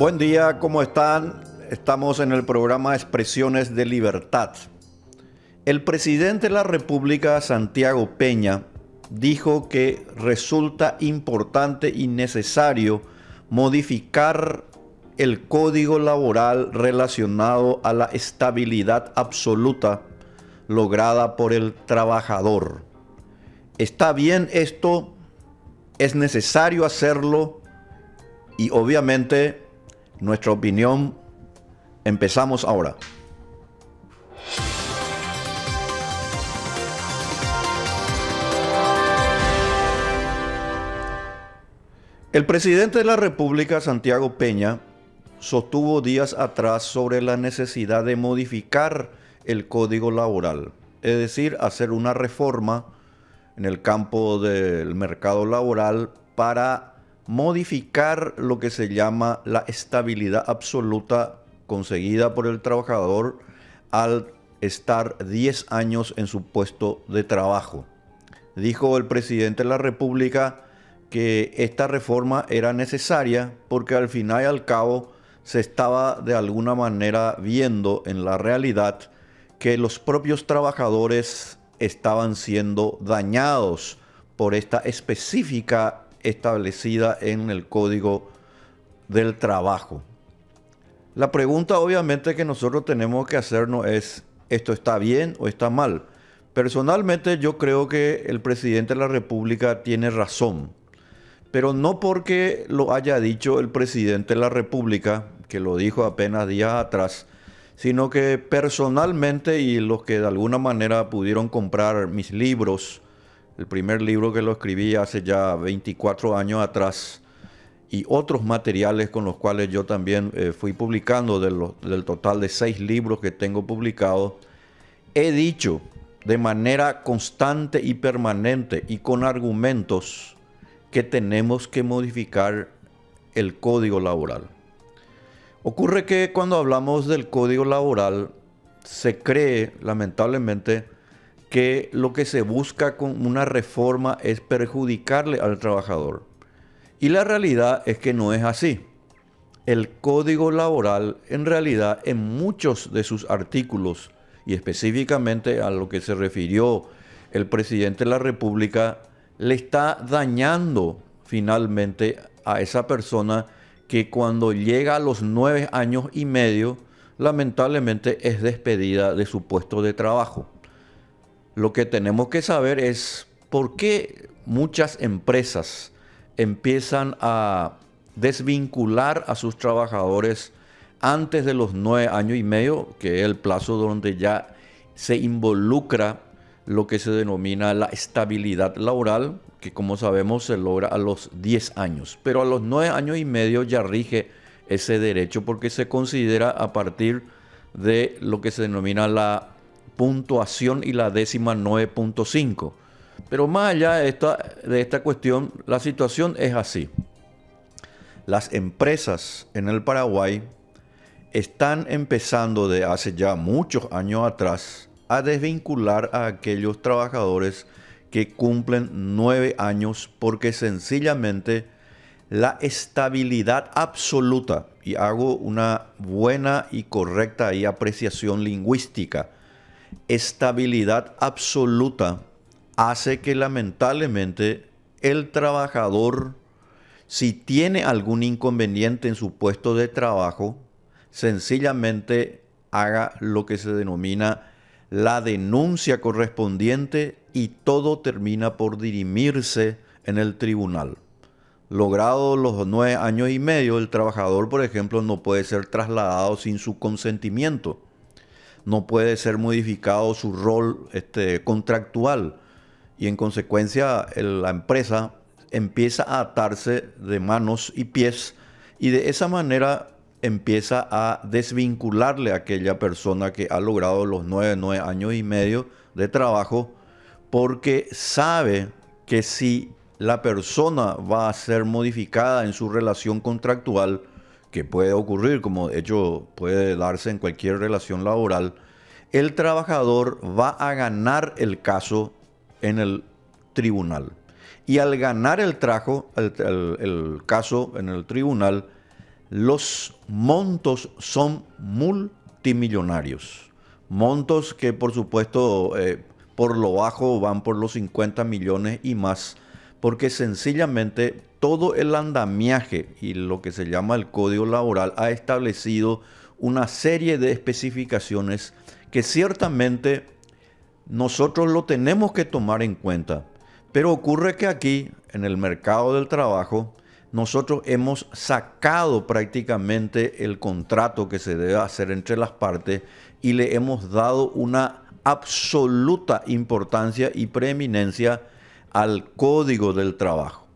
Buen día, ¿cómo están? Estamos en el programa Expresiones de Libertad. El presidente de la República, Santiago Peña, dijo que resulta importante y necesario modificar el código laboral relacionado a la estabilidad absoluta lograda por el trabajador. ¿Está bien esto? ¿Es necesario hacerlo? Y obviamente, nuestra opinión, empezamos ahora. El presidente de la República, Santiago Peña, sostuvo días atrás sobre la necesidad de modificar el código laboral, es decir, hacer una reforma en el campo del mercado laboral para modificar lo que se llama la estabilidad absoluta conseguida por el trabajador al estar 10 años en su puesto de trabajo. Dijo el presidente de la República que esta reforma era necesaria porque al final y al cabo se estaba de alguna manera viendo en la realidad que los propios trabajadores estaban siendo dañados por esta específica establecida en el Código del Trabajo. La pregunta obviamente que nosotros tenemos que hacernos es, ¿esto está bien o está mal? Personalmente yo creo que el presidente de la República tiene razón, pero no porque lo haya dicho el presidente de la República, que lo dijo apenas días atrás, sino que personalmente, y los que de alguna manera pudieron comprar mis libros, el primer libro que lo escribí hace ya 24 años atrás, y otros materiales con los cuales yo también fui publicando del total de 6 libros que tengo publicados, he dicho de manera constante y permanente y con argumentos que tenemos que modificar el código laboral. Ocurre que cuando hablamos del código laboral se cree, lamentablemente, que lo que se busca con una reforma es perjudicarle al trabajador. Y la realidad es que no es así. El código laboral, en realidad, en muchos de sus artículos, y específicamente a lo que se refirió el presidente de la República, le está dañando finalmente a esa persona que cuando llega a los 9 años y medio, lamentablemente es despedida de su puesto de trabajo. Lo que tenemos que saber es por qué muchas empresas empiezan a desvincular a sus trabajadores antes de los 9 años y medio, que es el plazo donde ya se involucra lo que se denomina la estabilidad laboral, que como sabemos se logra a los 10 años. Pero a los 9 años y medio ya rige ese derecho porque se considera a partir de lo que se denomina la puntuación y la décima 9.5. Pero más allá de esta cuestión, la situación es así. Las empresas en el Paraguay están empezando de hace ya muchos años atrás a desvincular a aquellos trabajadores que cumplen 9 años porque sencillamente la estabilidad absoluta, y hago una buena y correcta apreciación lingüística, estabilidad absoluta hace que lamentablemente el trabajador, si tiene algún inconveniente en su puesto de trabajo, sencillamente haga lo que se denomina la denuncia correspondiente y todo termina por dirimirse en el tribunal. Logrado los 9 años y medio, el trabajador, por ejemplo, no puede ser trasladado sin su consentimiento. No puede ser modificado su rol contractual. Y en consecuencia, la empresa empieza a atarse de manos y pies y de esa manera empieza a desvincularle a aquella persona que ha logrado los 9 años y medio de trabajo, porque sabe que si la persona va a ser modificada en su relación contractual, que puede ocurrir, como de hecho puede darse en cualquier relación laboral, el trabajador va a ganar el caso en el tribunal. Y al ganar el caso en el tribunal, los montos son multimillonarios. Montos que por supuesto por lo bajo van por los 50 millones y más, porque sencillamente todo el andamiaje y lo que se llama el Código Laboral ha establecido una serie de especificaciones que ciertamente nosotros lo tenemos que tomar en cuenta. Pero ocurre que aquí, en el mercado del trabajo, nosotros hemos sacado prácticamente el contrato que se debe hacer entre las partes y le hemos dado una absoluta importancia y preeminencia al Código del Trabajo.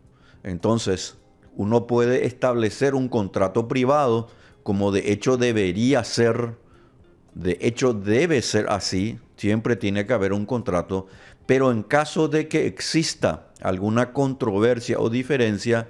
Entonces, uno puede establecer un contrato privado, como de hecho debería ser, de hecho debe ser así, siempre tiene que haber un contrato, pero en caso de que exista alguna controversia o diferencia,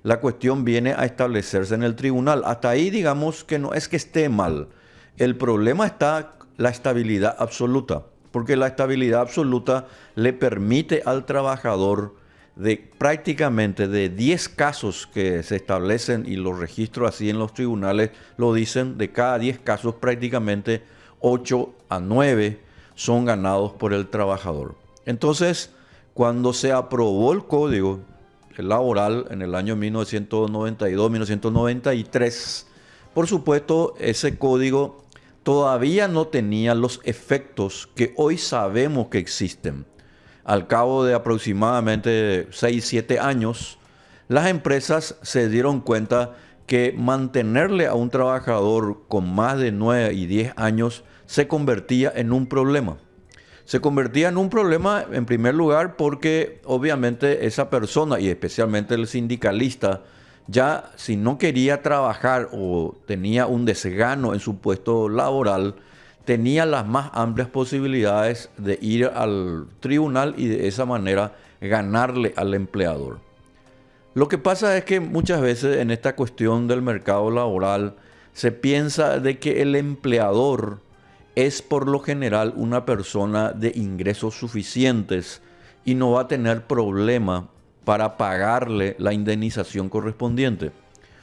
la cuestión viene a establecerse en el tribunal. Hasta ahí digamos que no es que esté mal. El problema está la estabilidad absoluta, porque la estabilidad absoluta le permite al trabajador de prácticamente de 10 casos que se establecen y los registros así en los tribunales lo dicen, de cada 10 casos prácticamente 8 a 9 son ganados por el trabajador. Entonces, cuando se aprobó el Código Laboral en el año 1992-1993, por supuesto, ese código todavía no tenía los efectos que hoy sabemos que existen. Al cabo de aproximadamente 6-7 años, las empresas se dieron cuenta que mantenerle a un trabajador con más de 9 y 10 años se convertía en un problema. Se convertía en un problema en primer lugar porque obviamente esa persona y especialmente el sindicalista ya si no quería trabajar o tenía un desgano en su puesto laboral, tenía las más amplias posibilidades de ir al tribunal y de esa manera ganarle al empleador. Lo que pasa es que muchas veces en esta cuestión del mercado laboral se piensa de que el empleador es por lo general una persona de ingresos suficientes y no va a tener problema para pagarle la indemnización correspondiente.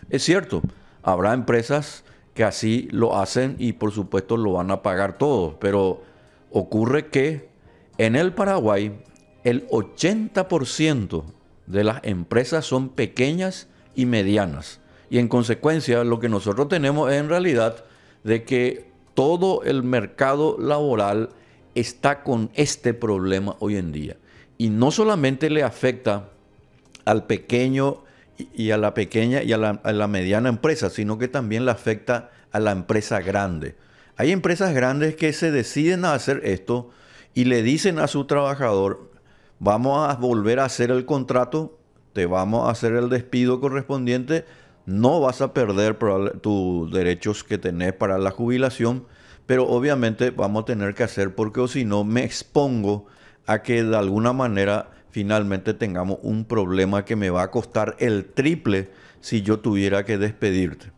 Es cierto, habrá empresas que así lo hacen y por supuesto lo van a pagar todos, pero ocurre que en el Paraguay el 80% de las empresas son pequeñas y medianas y en consecuencia lo que nosotros tenemos es en realidad de que todo el mercado laboral está con este problema hoy en día. Y no solamente le afecta al pequeño y a la pequeña y a la mediana empresa, sino que también le afecta a la empresa grande. Hay empresas grandes que se deciden a hacer esto y le dicen a su trabajador, vamos a volver a hacer el contrato, te vamos a hacer el despido correspondiente, no vas a perder tus derechos que tenés para la jubilación, pero obviamente vamos a tener que hacer porque o si no me expongo a que de alguna manera finalmente tengamos un problema que me va a costar el triple si yo tuviera que despedirte.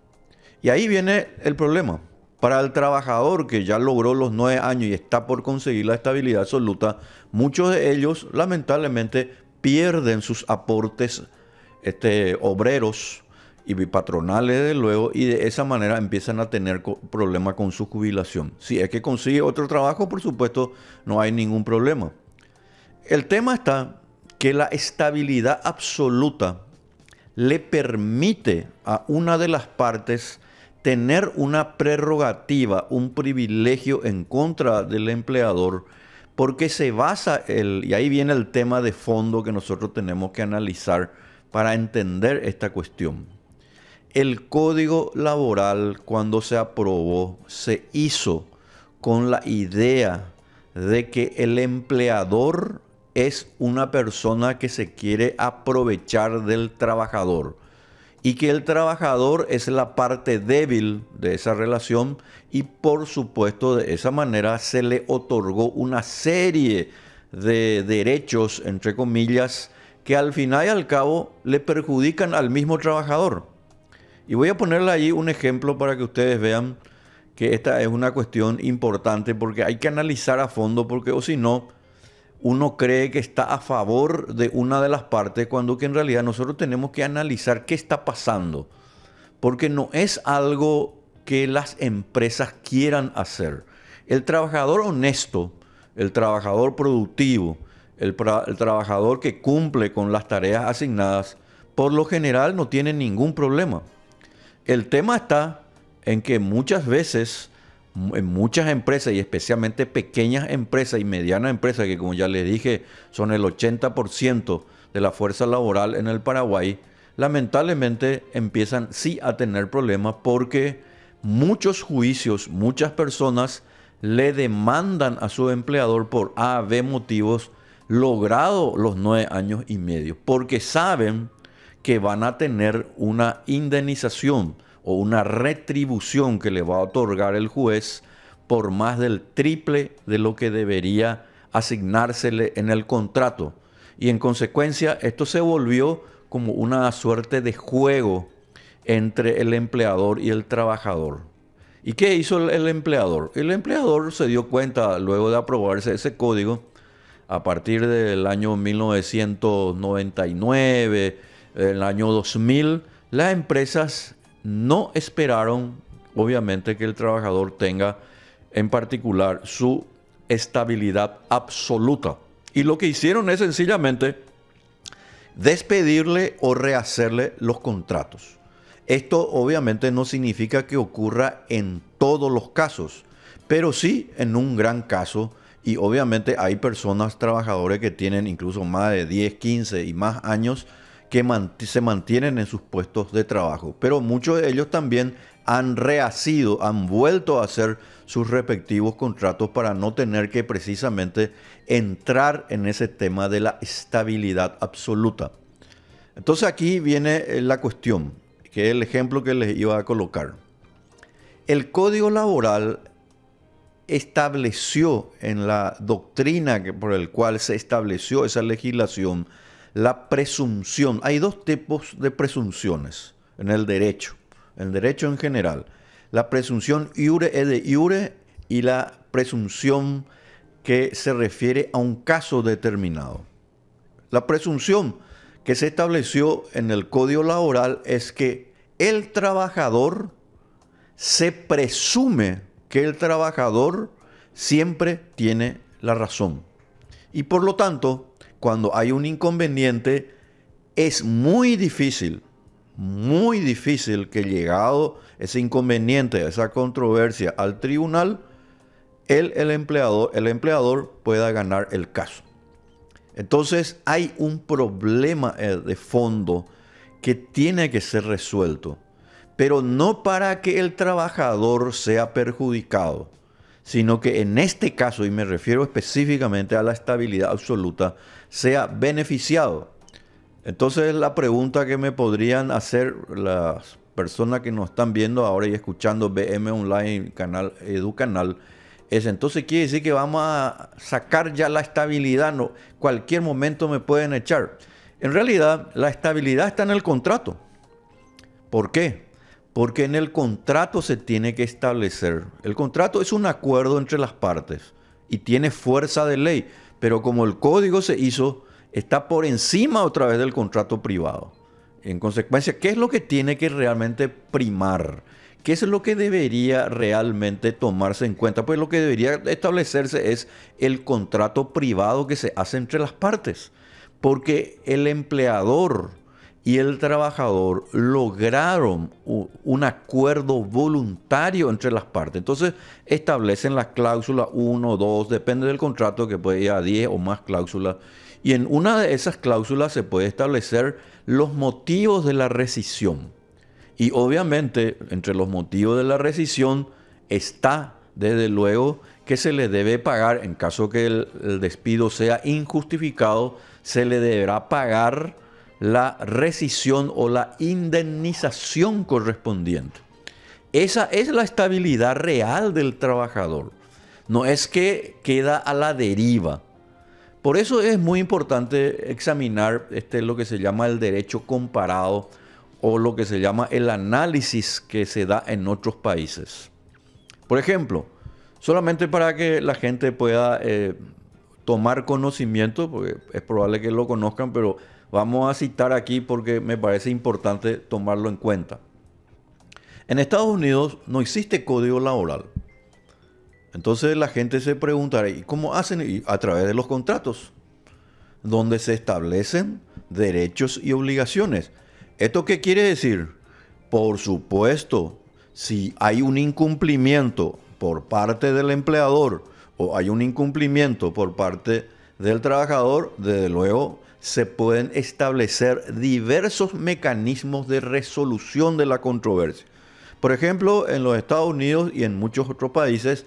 Y ahí viene el problema. Para el trabajador que ya logró los 9 años y está por conseguir la estabilidad absoluta, muchos de ellos lamentablemente pierden sus aportes obreros y patronales desde luego y de esa manera empiezan a tener problemas con su jubilación. Si es que consigue otro trabajo, por supuesto, no hay ningún problema. El tema está que la estabilidad absoluta le permite a una de las partes tener una prerrogativa, un privilegio en contra del empleador, porque se basa, y ahí viene el tema de fondo que nosotros tenemos que analizar para entender esta cuestión. El Código Laboral, cuando se aprobó, se hizo con la idea de que el empleador es una persona que se quiere aprovechar del trabajador y que el trabajador es la parte débil de esa relación y por supuesto de esa manera se le otorgó una serie de derechos, entre comillas, que al final y al cabo le perjudican al mismo trabajador. Y voy a ponerle ahí un ejemplo para que ustedes vean que esta es una cuestión importante porque hay que analizar a fondo porque o si no, uno cree que está a favor de una de las partes cuando que en realidad nosotros tenemos que analizar qué está pasando. porque no es algo que las empresas quieran hacer. El trabajador honesto, el trabajador productivo, el trabajador que cumple con las tareas asignadas, por lo general no tiene ningún problema. El tema está en que muchas veces, en muchas empresas, y especialmente pequeñas empresas y medianas empresas, que como ya les dije, son el 80% de la fuerza laboral en el Paraguay, lamentablemente empiezan sí a tener problemas porque muchos juicios, muchas personas le demandan a su empleador por A, B motivos logrado los 9 años y medio, porque saben que van a tener una indemnización o una retribución que le va a otorgar el juez por más del triple de lo que debería asignársele en el contrato. Y en consecuencia esto se volvió como una suerte de juego entre el empleador y el trabajador. ¿Y qué hizo el empleador? El empleador se dio cuenta, luego de aprobarse ese código, a partir del año 1999, el año 2000, las empresas no esperaron, obviamente, que el trabajador tenga en particular su estabilidad absoluta. Y lo que hicieron es sencillamente despedirle o rehacerle los contratos. Esto obviamente no significa que ocurra en todos los casos, pero sí en un gran caso. Y obviamente hay personas, trabajadores que tienen incluso más de 10, 15 y más años que se mantienen en sus puestos de trabajo. Pero muchos de ellos también han rehacido, han vuelto a hacer sus respectivos contratos para no tener que precisamente entrar en ese tema de la estabilidad absoluta. Entonces aquí viene la cuestión, que es el ejemplo que les iba a colocar. El Código Laboral estableció en la doctrina por el cual se estableció esa legislación la presunción. Hay dos tipos de presunciones en el derecho en general. La presunción iure et de iure y la presunción que se refiere a un caso determinado. La presunción que se estableció en el Código Laboral es que el trabajador se presume que el trabajador siempre tiene la razón. Y por lo tanto, cuando hay un inconveniente, es muy difícil que llegado ese inconveniente, esa controversia al tribunal, el empleador pueda ganar el caso. Entonces hay un problema de fondo que tiene que ser resuelto, pero no para que el trabajador sea perjudicado, sino que en este caso, y me refiero específicamente a la estabilidad absoluta, sea beneficiado. Entonces la pregunta que me podrían hacer las personas que nos están viendo ahora y escuchando BM Online, canal Educanal, es entonces quiere decir que vamos a sacar ya la estabilidad, no, cualquier momento me pueden echar. En realidad la estabilidad está en el contrato. ¿Por qué? Porque en el contrato se tiene que establecer. El contrato es un acuerdo entre las partes y tiene fuerza de ley, pero como el código se hizo, está por encima otra vez del contrato privado. En consecuencia, ¿qué es lo que tiene que realmente primar? ¿Qué es lo que debería realmente tomarse en cuenta? Pues lo que debería establecerse es el contrato privado que se hace entre las partes, porque el empleador y el trabajador lograron un acuerdo voluntario entre las partes. Entonces establecen las cláusulas 1, 2, depende del contrato, que puede ir a 10 o más cláusulas. Y en una de esas cláusulas se puede establecer los motivos de la rescisión. Y obviamente entre los motivos de la rescisión está, desde luego, que se le debe pagar, en caso que el despido sea injustificado, se le deberá pagar la rescisión o la indemnización correspondiente. Esa es la estabilidad real del trabajador. No es que queda a la deriva. Por eso es muy importante examinar lo que se llama el derecho comparado o lo que se llama el análisis que se da en otros países. Por ejemplo, solamente para que la gente pueda tomar conocimiento, porque es probable que lo conozcan, pero vamos a citar aquí porque me parece importante tomarlo en cuenta. En Estados Unidos no existe código laboral. Entonces la gente se preguntará, ¿y cómo hacen? Y a través de los contratos, donde se establecen derechos y obligaciones. ¿Esto qué quiere decir? Por supuesto, si hay un incumplimiento por parte del empleador o hay un incumplimiento por parte del trabajador, desde luego se pueden establecer diversos mecanismos de resolución de la controversia. Por ejemplo, en los Estados Unidos y en muchos otros países,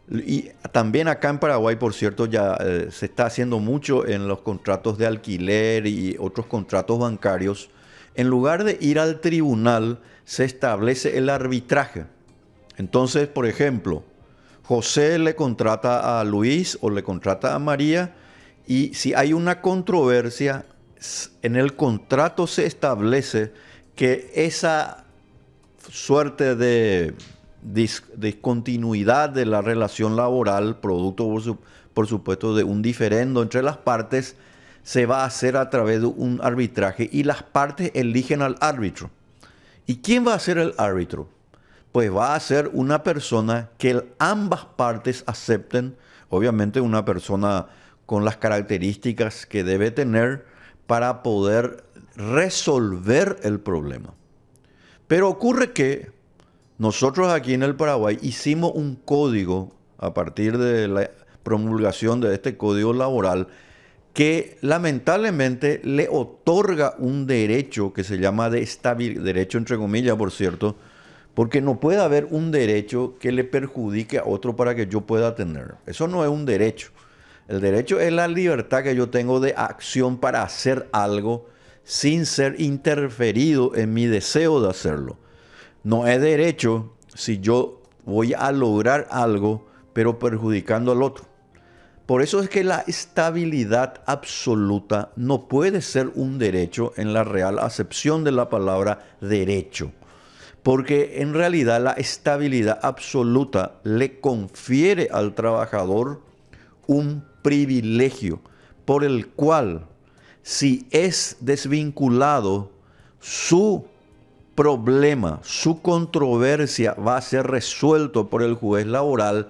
y también acá en Paraguay, por cierto, ya se está haciendo mucho en los contratos de alquiler y otros contratos bancarios. En lugar de ir al tribunal, se establece el arbitraje. Entonces, por ejemplo, José le contrata a Luis o le contrata a María, y si hay una controversia, en el contrato se establece que esa suerte de discontinuidad de la relación laboral, producto por supuesto de un diferendo entre las partes, se va a hacer a través de un arbitraje y las partes eligen al árbitro. ¿Y quién va a ser el árbitro? Pues va a ser una persona que ambas partes acepten, obviamente una persona con las características que debe tener para poder resolver el problema. Pero ocurre que nosotros aquí en el Paraguay hicimos un código a partir de la promulgación de este código laboral que lamentablemente le otorga un derecho que se llama de estabilidad, derecho entre comillas, por cierto, porque no puede haber un derecho que le perjudique a otro para que yo pueda tener. Eso no es un derecho. El derecho es la libertad que yo tengo de acción para hacer algo sin ser interferido en mi deseo de hacerlo. No es derecho si yo voy a lograr algo, pero perjudicando al otro. Por eso es que la estabilidad absoluta no puede ser un derecho en la real acepción de la palabra derecho. Porque en realidad la estabilidad absoluta le confiere al trabajador un privilegio por el cual, si es desvinculado, su problema, su controversia va a ser resuelto por el juez laboral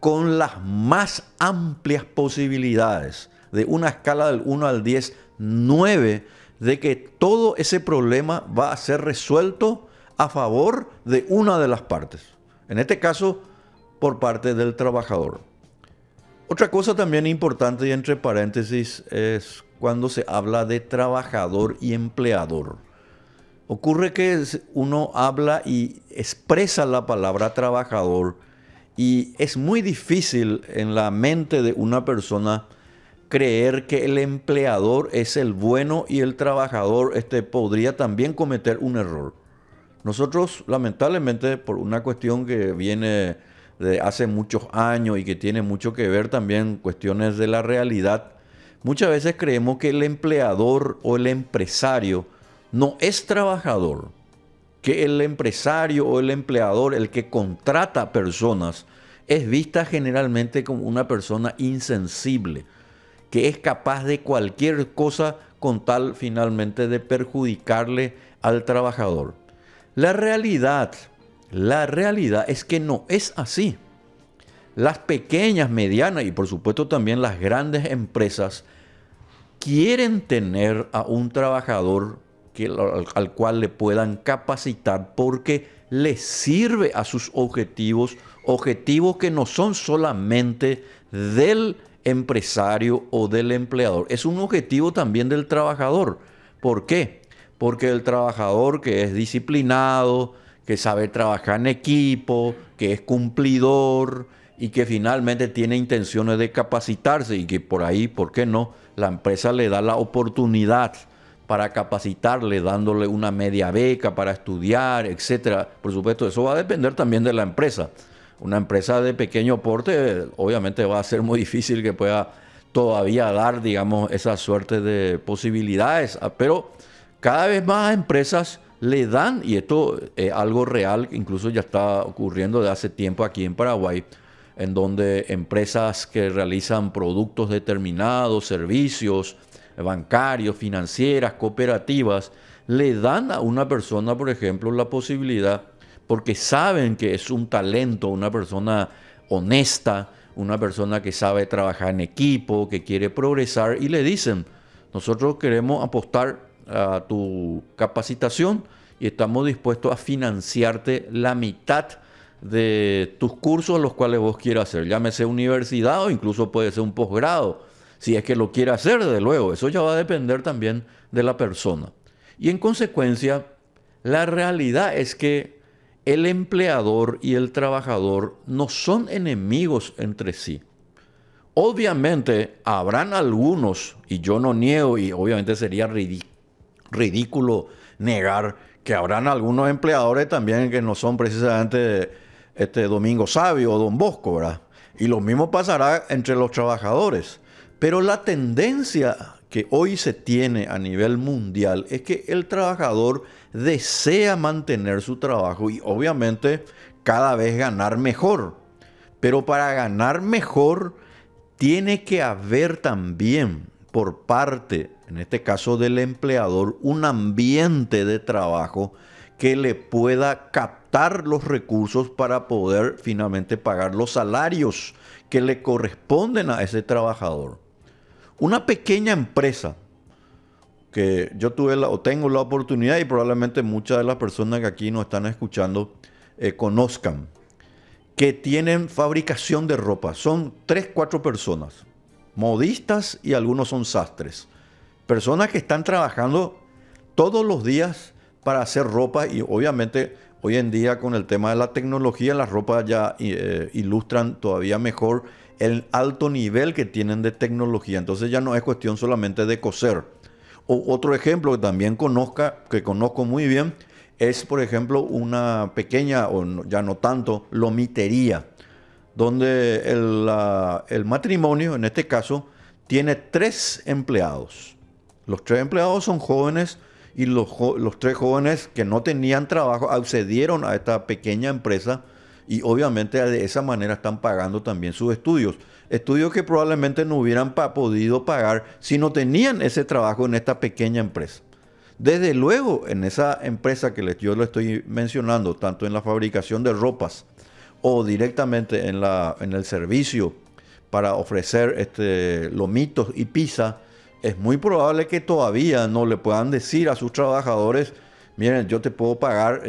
con las más amplias posibilidades, de una escala del 1 al 10, 9, de que todo ese problema va a ser resuelto a favor de una de las partes. En este caso, por parte del trabajador. Otra cosa también importante y entre paréntesis es cuando se habla de trabajador y empleador. Ocurre que uno habla y expresa la palabra trabajador y es muy difícil en la mente de una persona creer que el empleador es el bueno y el trabajador podría también cometer un error. Nosotros, lamentablemente, por una cuestión que viene de hace muchos años y que tiene mucho que ver también cuestiones de la realidad, muchas veces creemos que el empleador o el empresario no es trabajador, que el empresario o el empleador, el que contrata personas, es vista generalmente como una persona insensible, que es capaz de cualquier cosa con tal finalmente de perjudicarle al trabajador. La realidad es que no es así. Las pequeñas, medianas y por supuesto también las grandes empresas quieren tener a un trabajador al cual le puedan capacitar porque les sirve a sus objetivos que no son solamente del empresario o del empleador, es un objetivo también del trabajador. ¿Por qué? Porque el trabajador que es disciplinado, que sabe trabajar en equipo, que es cumplidor y que finalmente tiene intenciones de capacitarse y que por ahí, ¿por qué no? La empresa le da la oportunidad para capacitarle, dándole una media beca para estudiar, etcétera. Por supuesto, eso va a depender también de la empresa. Una empresa de pequeño porte, obviamente va a ser muy difícil que pueda todavía dar, digamos, esa suerte de posibilidades. Pero cada vez más empresas le dan, y esto es algo real, incluso ya está ocurriendo de hace tiempo aquí en Paraguay, en donde empresas que realizan productos determinados, servicios bancarios, financieras, cooperativas, le dan a una persona, por ejemplo, la posibilidad, porque saben que es un talento, una persona honesta, una persona que sabe trabajar en equipo, que quiere progresar, y le dicen, nosotros queremos apostar a tu capacitación y estamos dispuestos a financiarte la mitad de tus cursos los cuales vos quieras hacer, llámese universidad o incluso puede ser un posgrado, si es que lo quiere hacer, desde luego, eso ya va a depender también de la persona. Y en consecuencia, la realidad es que el empleador y el trabajador no son enemigos entre sí. Obviamente habrán algunos, y yo no niego, y obviamente sería ridículo negar que habrán algunos empleadores también que no son precisamente Domingo Sabio o Don Bosco, ¿verdad? Y lo mismo pasará entre los trabajadores. Pero la tendencia que hoy se tiene a nivel mundial es que el trabajador desea mantener su trabajo y obviamente cada vez ganar mejor. Pero para ganar mejor tiene que haber también por parte, en este caso del empleador, un ambiente de trabajo que le pueda captar los recursos para poder finalmente pagar los salarios que le corresponden a ese trabajador. Una pequeña empresa que yo tuve o tengo la oportunidad y probablemente muchas de las personas que aquí nos están escuchando conozcan, que tienen fabricación de ropa. Son 3, 4 personas, modistas y algunos son sastres. Personas que están trabajando todos los días para hacer ropa y obviamente hoy en día con el tema de la tecnología las ropas ya ilustran todavía mejor el alto nivel que tienen de tecnología. Entonces ya no es cuestión solamente de coser. Otro ejemplo que también conozco muy bien es, por ejemplo, una pequeña, o ya no tanto, lomitería, donde el matrimonio, en este caso, tiene 3 empleados. Los 3 empleados son jóvenes y los 3 jóvenes que no tenían trabajo accedieron a esta pequeña empresa y obviamente de esa manera están pagando también sus estudios. Estudios que probablemente no hubieran podido pagar si no tenían ese trabajo en esta pequeña empresa. Desde luego, en esa empresa que yo le estoy mencionando, tanto en la fabricación de ropas o directamente en el servicio para ofrecer lomitos y pizza, es muy probable que todavía no le puedan decir a sus trabajadores, miren, yo te puedo pagar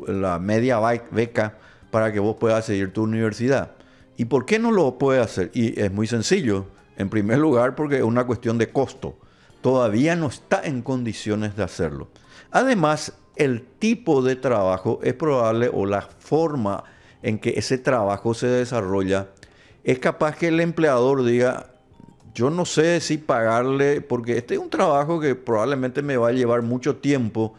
la media beca para que vos puedas seguir tu universidad. ¿Y por qué no lo puede hacer? Y es muy sencillo. En primer lugar, porque es una cuestión de costo. Todavía no está en condiciones de hacerlo. Además, el tipo de trabajo es probable, o la forma en que ese trabajo se desarrolla, es capaz que el empleador diga, yo no sé si pagarle, porque este es un trabajo que probablemente me va a llevar mucho tiempo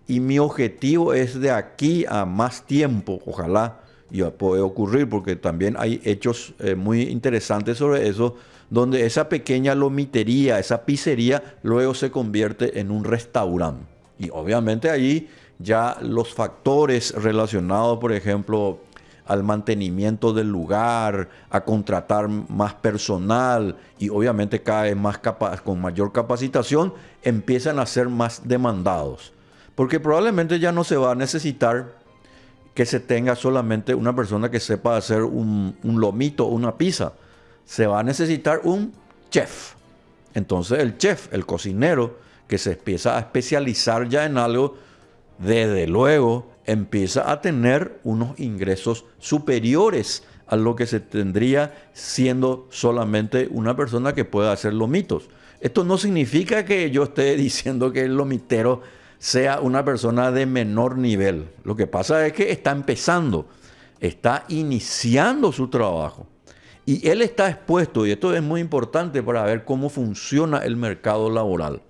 y mi objetivo es de aquí a más tiempo, ojalá, y puede ocurrir, porque también hay hechos muy interesantes sobre eso, donde esa pequeña lomitería, esa pizzería, luego se convierte en un restaurante. Y obviamente ahí ya los factores relacionados, por ejemplo, al mantenimiento del lugar, a contratar más personal y obviamente cada vez más con mayor capacitación, empiezan a ser más demandados. Porque probablemente ya no se va a necesitar que se tenga solamente una persona que sepa hacer un lomito o una pizza. Se va a necesitar un chef. Entonces el chef, el cocinero, que se empieza a especializar ya en algo, desde luego empieza a tener unos ingresos superiores a lo que se tendría siendo solamente una persona que pueda hacer lomitos. Esto no significa que yo esté diciendo que el lomitero sea una persona de menor nivel. Lo que pasa es que está empezando, está iniciando su trabajo. Y él está expuesto, y esto es muy importante para ver cómo funciona el mercado laboral.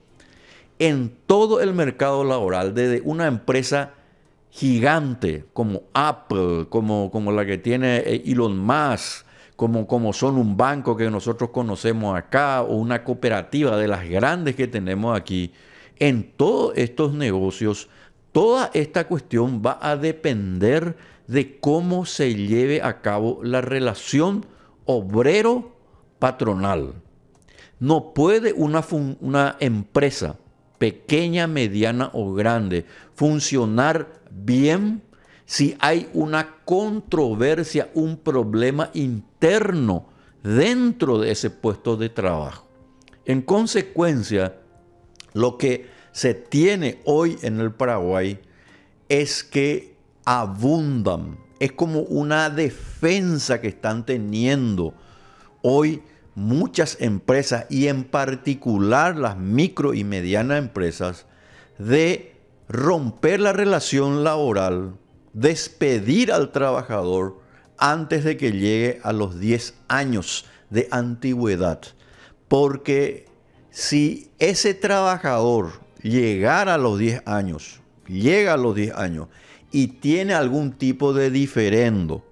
En todo el mercado laboral, desde una empresa gigante como Apple, como la que tiene Elon Musk, como son un banco que nosotros conocemos acá, o una cooperativa de las grandes que tenemos aquí, en todos estos negocios, toda esta cuestión va a depender de cómo se lleve a cabo la relación obrero-patronal. No puede una empresa, pequeña, mediana o grande, funcionar bien si hay una controversia, un problema interno dentro de ese puesto de trabajo. En consecuencia, lo que se tiene hoy en el Paraguay es que abundan, es como una defensa que están teniendo hoy muchas empresas y en particular las micro y medianas empresas de romper la relación laboral, despedir al trabajador antes de que llegue a los 10 años de antigüedad. Porque si ese trabajador llegara a los 10 años, llega a los 10 años y tiene algún tipo de diferendo,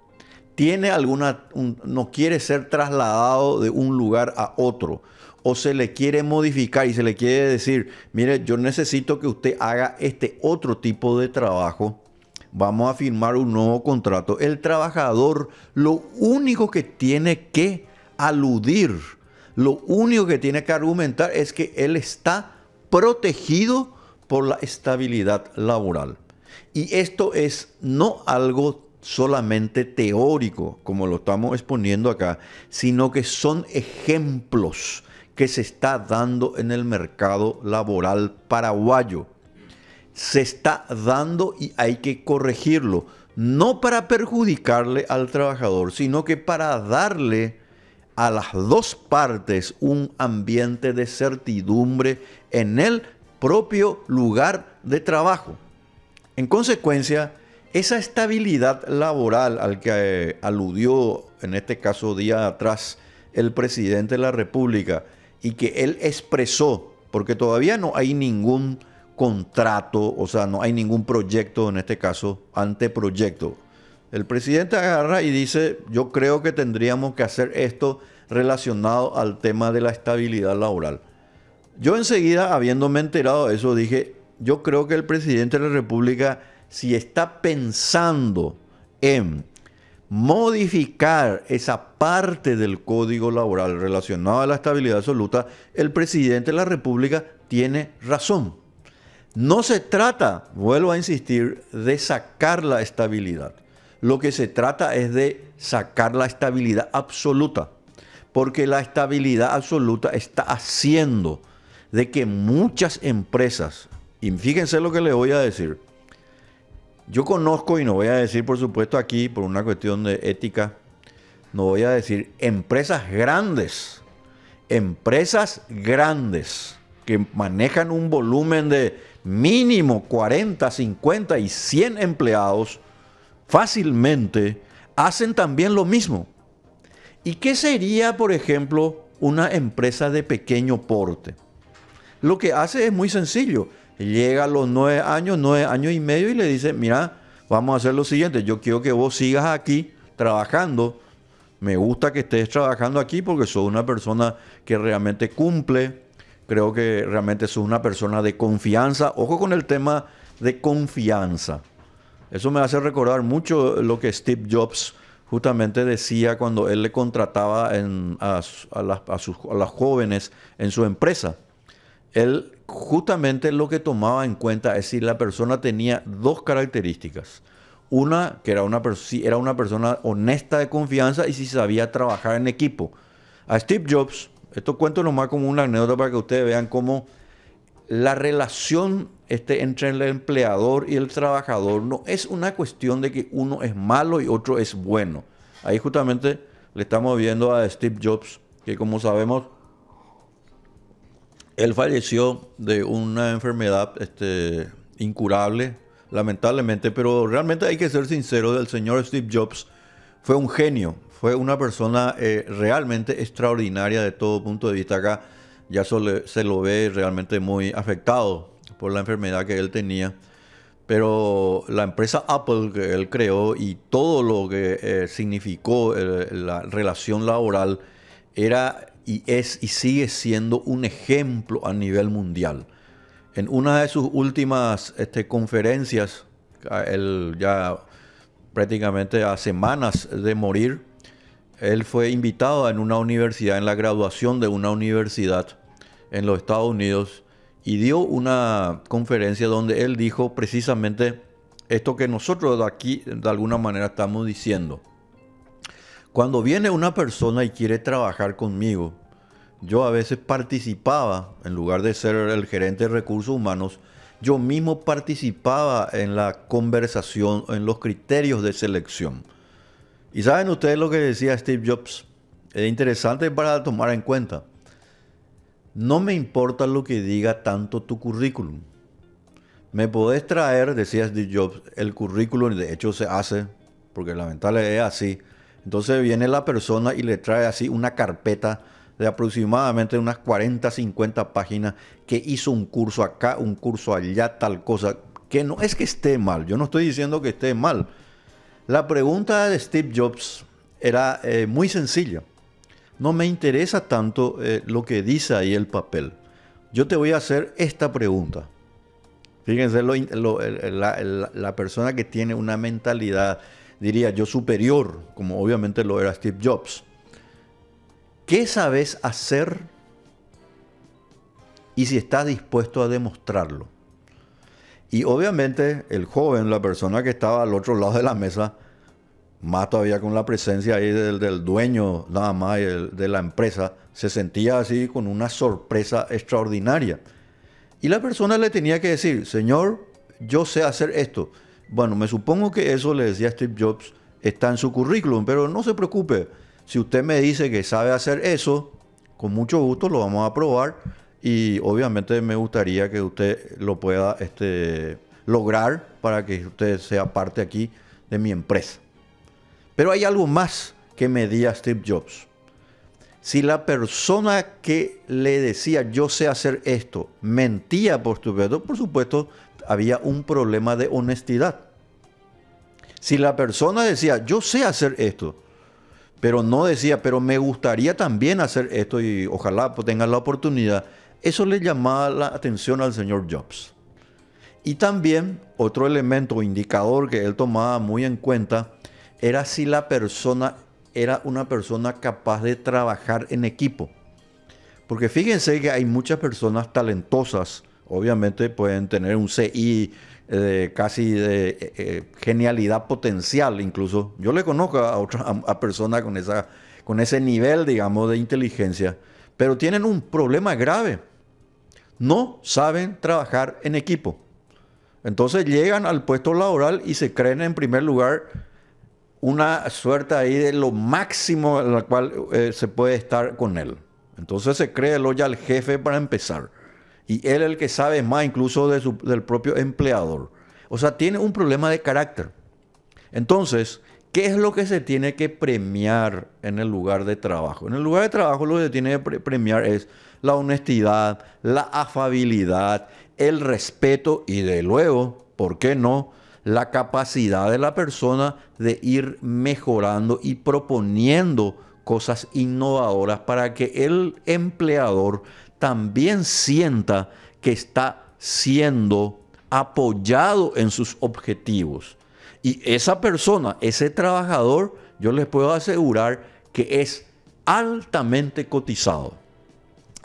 no quiere ser trasladado de un lugar a otro, o se le quiere modificar y se le quiere decir, mire, yo necesito que usted haga este otro tipo de trabajo, vamos a firmar un nuevo contrato. El trabajador lo único que tiene que aludir, lo único que tiene que argumentar es que él está protegido por la estabilidad laboral. Y esto es no algo solamente teórico, como lo estamos exponiendo acá, sino que son ejemplos que se está dando en el mercado laboral paraguayo. Se está dando y hay que corregirlo, no para perjudicarle al trabajador, sino que para darle a las dos partes un ambiente de certidumbre en el propio lugar de trabajo. En consecuencia, esa estabilidad laboral al que aludió en este caso días atrás el presidente de la República y que él expresó, porque todavía no hay ningún contrato, o sea, no hay ningún proyecto, en este caso, anteproyecto. El presidente agarra y dice, yo creo que tendríamos que hacer esto relacionado al tema de la estabilidad laboral. Yo enseguida, habiéndome enterado de eso, dije, yo creo que el presidente de la República, si está pensando en modificar esa parte del Código Laboral relacionada a la estabilidad absoluta, el presidente de la República tiene razón. No se trata, vuelvo a insistir, de sacar la estabilidad. Lo que se trata es de sacar la estabilidad absoluta, porque la estabilidad absoluta está haciendo de que muchas empresas, y fíjense lo que les voy a decir, yo conozco, y no voy a decir por supuesto aquí por una cuestión de ética, no voy a decir empresas grandes que manejan un volumen de mínimo 40, 50 y 100 empleados, fácilmente hacen también lo mismo. ¿Y qué sería, por ejemplo, una empresa de pequeño porte? Lo que hace es muy sencillo. Llega a los 9 años y medio y le dice, mira, vamos a hacer lo siguiente, yo quiero que vos sigas aquí trabajando, me gusta que estés trabajando aquí porque sos una persona que realmente cumple, creo que realmente sos una persona de confianza. Ojo con el tema de confianza. Eso me hace recordar mucho lo que Steve Jobs justamente decía cuando él le contrataba a las jóvenes en su empresa. Él justamente lo que tomaba en cuenta es si la persona tenía dos características. Una, que si era una persona honesta de confianza y si sabía trabajar en equipo. A Steve Jobs, esto cuento nomás como una anécdota para que ustedes vean cómo la relación entre el empleador y el trabajador no es una cuestión de que uno es malo y otro es bueno. Ahí justamente le estamos viendo a Steve Jobs, que como sabemos, él falleció de una enfermedad incurable, lamentablemente, pero realmente hay que ser sincero, el señor Steve Jobs fue un genio, fue una persona realmente extraordinaria de todo punto de vista. Acá ya se lo ve realmente muy afectado por la enfermedad que él tenía, pero la empresa Apple que él creó y todo lo que significó la relación laboral era y es y sigue siendo un ejemplo a nivel mundial. En una de sus últimas conferencias, él ya prácticamente a semanas de morir, él fue invitado en una universidad, en la graduación de una universidad en los Estados Unidos, y dio una conferencia donde él dijo precisamente esto que nosotros de aquí de alguna manera estamos diciendo. Cuando viene una persona y quiere trabajar conmigo, yo a veces participaba, en lugar de ser el gerente de recursos humanos, yo mismo participaba en la conversación, en los criterios de selección. ¿Y saben ustedes lo que decía Steve Jobs? Es interesante para tomar en cuenta. No me importa lo que diga tanto tu currículum. Me podés traer, decía Steve Jobs, el currículum, de hecho se hace, porque lamentablemente es así. Entonces viene la persona y le trae así una carpeta de aproximadamente unas 40, 50 páginas que hizo un curso acá, un curso allá, tal cosa, que no es que esté mal, yo no estoy diciendo que esté mal. La pregunta de Steve Jobs era muy sencilla. No me interesa tanto lo que dice ahí el papel. Yo te voy a hacer esta pregunta. Fíjense, la persona que tiene una mentalidad, diría yo, superior, como obviamente lo era Steve Jobs. ¿Qué sabes hacer y si estás dispuesto a demostrarlo? Y obviamente el joven, la persona que estaba al otro lado de la mesa, más todavía con la presencia ahí del dueño nada más de la empresa, se sentía así con una sorpresa extraordinaria. Y la persona le tenía que decir, señor, yo sé hacer esto. Bueno, me supongo que eso, le decía Steve Jobs, está en su currículum, pero no se preocupe. Si usted me dice que sabe hacer eso, con mucho gusto lo vamos a probar y obviamente me gustaría que usted lo pueda lograr para que usted sea parte aquí de mi empresa. Pero hay algo más que medía Steve Jobs. Si la persona que le decía yo sé hacer esto mentía, por supuesto, había un problema de honestidad. Si la persona decía yo sé hacer esto, pero no decía, pero me gustaría también hacer esto y ojalá tenga la oportunidad, eso le llamaba la atención al señor Jobs. Y también otro elemento o indicador que él tomaba muy en cuenta era si la persona era una persona capaz de trabajar en equipo. Porque fíjense que hay muchas personas talentosas, obviamente pueden tener un CI casi de genialidad potencial incluso. Yo le conozco a personas con ese nivel, digamos, de inteligencia, pero tienen un problema grave. No saben trabajar en equipo. Entonces llegan al puesto laboral y se creen en primer lugar una suerte ahí de lo máximo en la cual se puede estar con él. Entonces se cree el al jefe para empezar. Y él es el que sabe más incluso del propio empleador. O sea, tiene un problema de carácter. Entonces, ¿qué es lo que se tiene que premiar en el lugar de trabajo? En el lugar de trabajo lo que se tiene que premiar es la honestidad, la afabilidad, el respeto y de luego, ¿por qué no?, la capacidad de la persona de ir mejorando y proponiendo cosas innovadoras para que el empleador también sienta que está siendo apoyado en sus objetivos. Y esa persona, ese trabajador, yo les puedo asegurar que es altamente cotizado.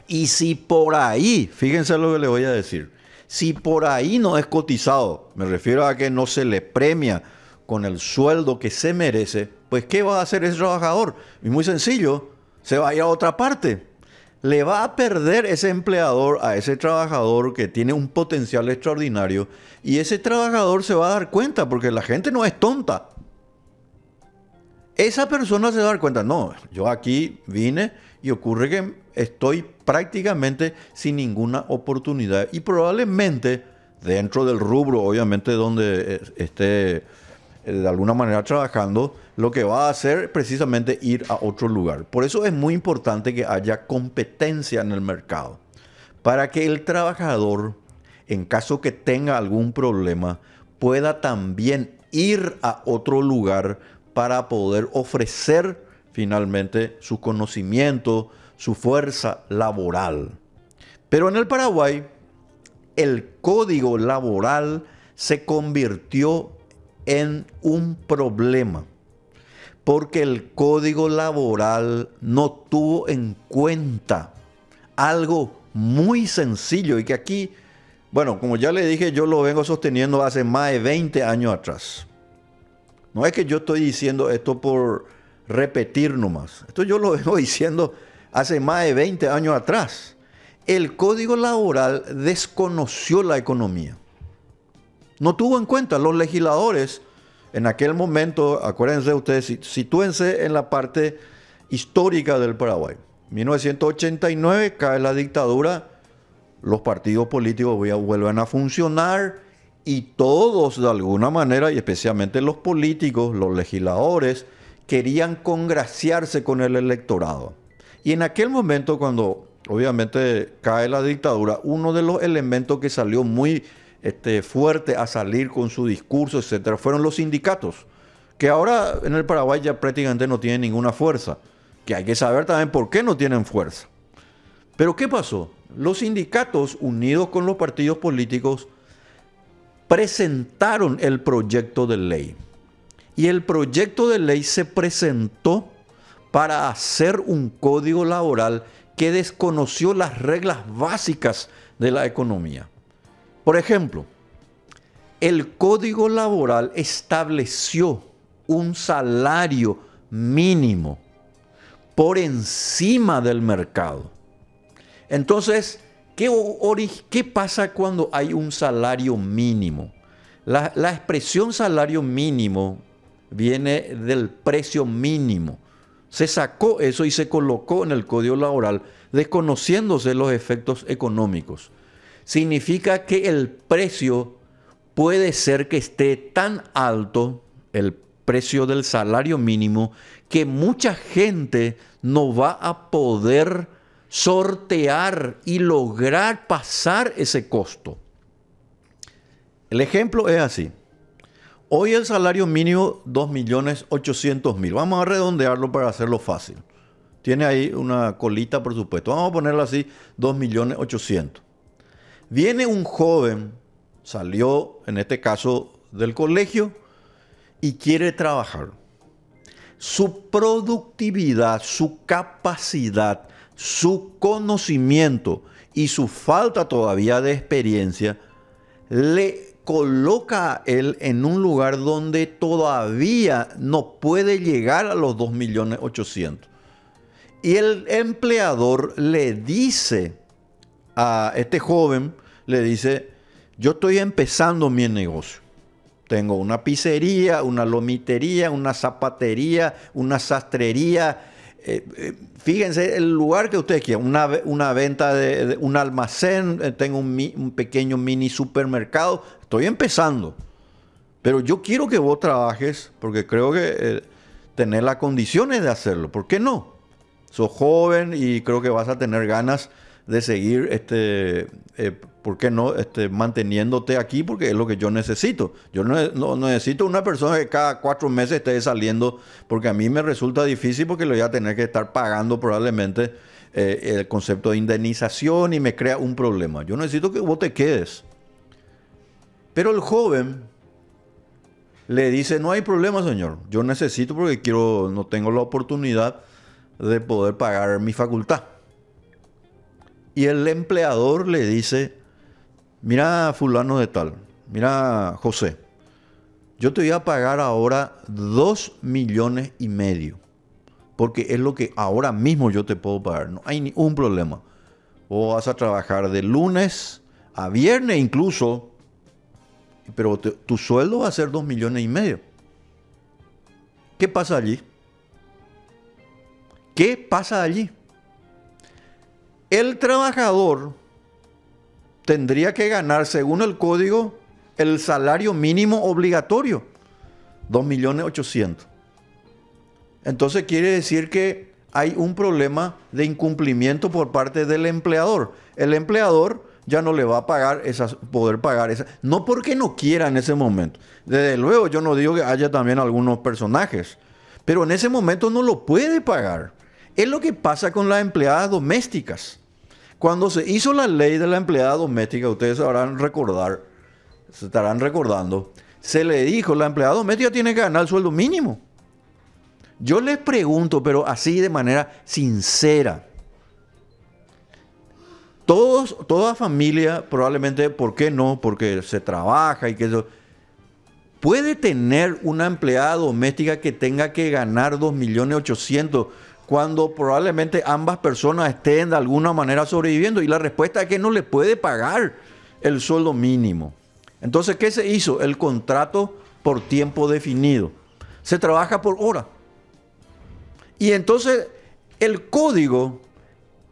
Y si por ahí, fíjense lo que les voy a decir, si por ahí no es cotizado, me refiero a que no se le premia con el sueldo que se merece, pues ¿qué va a hacer ese trabajador? Y muy sencillo, se va a ir a otra parte. Le va a perder ese empleador a ese trabajador que tiene un potencial extraordinario y ese trabajador se va a dar cuenta porque la gente no es tonta. Esa persona se va a dar cuenta, no, yo aquí vine y ocurre que estoy prácticamente sin ninguna oportunidad y probablemente dentro del rubro, obviamente donde esté de alguna manera trabajando, lo que va a hacer precisamente ir a otro lugar. Por eso es muy importante que haya competencia en el mercado, para que el trabajador, en caso que tenga algún problema, pueda también ir a otro lugar para poder ofrecer finalmente su conocimiento, su fuerza laboral. Pero en el Paraguay, el código laboral se convirtió en un problema, porque el código laboral no tuvo en cuenta algo muy sencillo y que aquí Bueno, como ya le dije, yo lo vengo sosteniendo hace más de 20 años atrás. No es que yo estoy diciendo esto por repetir nomás. Esto yo lo vengo diciendo hace más de 20 años atrás. El Código Laboral desconoció la economía. No tuvo en cuenta los legisladores en aquel momento. Acuérdense ustedes, sitúense en la parte histórica del Paraguay. 1989 cae la dictadura, los partidos políticos vuelven a funcionar y todos de alguna manera, y especialmente los políticos, los legisladores, querían congraciarse con el electorado. Y en aquel momento, cuando obviamente cae la dictadura, uno de los elementos que salió muy fuerte a salir con su discurso, etcétera, fueron los sindicatos, que ahora en el Paraguay ya prácticamente no tienen ninguna fuerza, que hay que saber también por qué no tienen fuerza. Pero ¿qué pasó? Los sindicatos, unidos con los partidos políticos, presentaron el proyecto de ley. Y el proyecto de ley se presentó para hacer un código laboral que desconoció las reglas básicas de la economía. Por ejemplo, el código laboral estableció un salario mínimo por encima del mercado. Entonces, ¿qué pasa cuando hay un salario mínimo? La expresión salario mínimo viene del precio mínimo. Se sacó eso y se colocó en el Código Laboral, desconociéndose los efectos económicos. Significa que el precio puede ser que esté tan alto, el precio del salario mínimo, que mucha gente no va a poder sortear y lograr pasar ese costo. El ejemplo es así. Hoy el salario mínimo 2.800.000. Vamos a redondearlo para hacerlo fácil. Tiene ahí una colita, por supuesto. Vamos a ponerlo así, 2.800.000. Viene un joven, salió en este caso del colegio y quiere trabajar. Su productividad, su capacidad, su conocimiento y su falta todavía de experiencia le coloca a él en un lugar donde todavía no puede llegar a los 2.800.000. Y el empleador le dice a este joven, le dice, yo estoy empezando mi negocio. Tengo una pizzería, una lomitería, una zapatería, una sastrería. Fíjense el lugar que ustedes quieran, una venta de un almacén, tengo un pequeño mini supermercado. Estoy empezando, pero yo quiero que vos trabajes porque creo que tenés las condiciones de hacerlo. ¿Por qué no? Sos joven y creo que vas a tener ganas de seguir, ¿por qué no? Manteniéndote aquí porque es lo que yo necesito. Yo no necesito una persona que cada 4 meses esté saliendo porque a mí me resulta difícil porque le voy a tener que estar pagando probablemente el concepto de indemnización y me crea un problema. Yo necesito que vos te quedes. Pero el joven le dice, no hay problema, señor. Yo necesito porque no tengo la oportunidad de poder pagar mi facultad. Y el empleador le dice, mira fulano de tal, mira José, yo te voy a pagar ahora 2,5 millones, porque es lo que ahora mismo yo te puedo pagar, no hay ningún problema. Vos vas a trabajar de lunes a viernes incluso, pero tu sueldo va a ser 2,5 millones. ¿Qué pasa allí? ¿Qué pasa allí? El trabajador tendría que ganar, según el código, el salario mínimo obligatorio, 2.800.000. Entonces quiere decir que hay un problema de incumplimiento por parte del empleador. El empleador ya no le va a poder pagar esas, no porque no quiera en ese momento. Desde luego yo no digo que haya también algunos personajes, pero en ese momento no lo puede pagar. Es lo que pasa con las empleadas domésticas. Cuando se hizo la ley de la empleada doméstica, ustedes se estarán recordando, se le dijo, la empleada doméstica tiene que ganar el sueldo mínimo. Yo les pregunto, pero así de manera sincera, Toda familia, probablemente, ¿por qué no? Porque se trabaja y que eso. ¿Puede tener una empleada doméstica que tenga que ganar 2.800.000 cuando probablemente ambas personas estén de alguna manera sobreviviendo? Y la respuesta es que no le puede pagar el sueldo mínimo. Entonces, ¿qué se hizo? El contrato por tiempo definido. Se trabaja por hora. Y entonces el código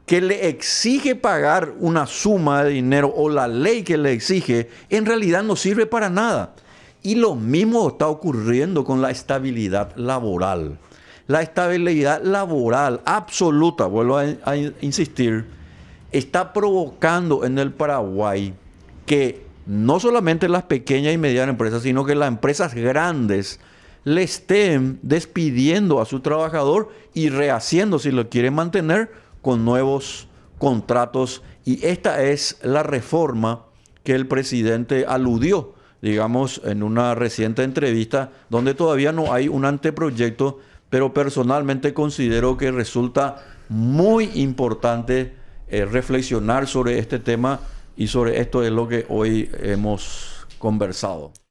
que le exige pagar una suma de dinero o la ley que le exige, en realidad no sirve para nada. Y lo mismo está ocurriendo con la estabilidad laboral. La estabilidad laboral absoluta, vuelvo a insistir, está provocando en el Paraguay que no solamente las pequeñas y medianas empresas, sino que las empresas grandes le estén despidiendo a su trabajador y rehaciendo, si lo quieren mantener, con nuevos contratos. Y esta es la reforma que el presidente aludió, digamos, en una reciente entrevista, donde todavía no hay un anteproyecto, pero personalmente considero que resulta muy importante reflexionar sobre este tema, y sobre esto es lo que hoy hemos conversado.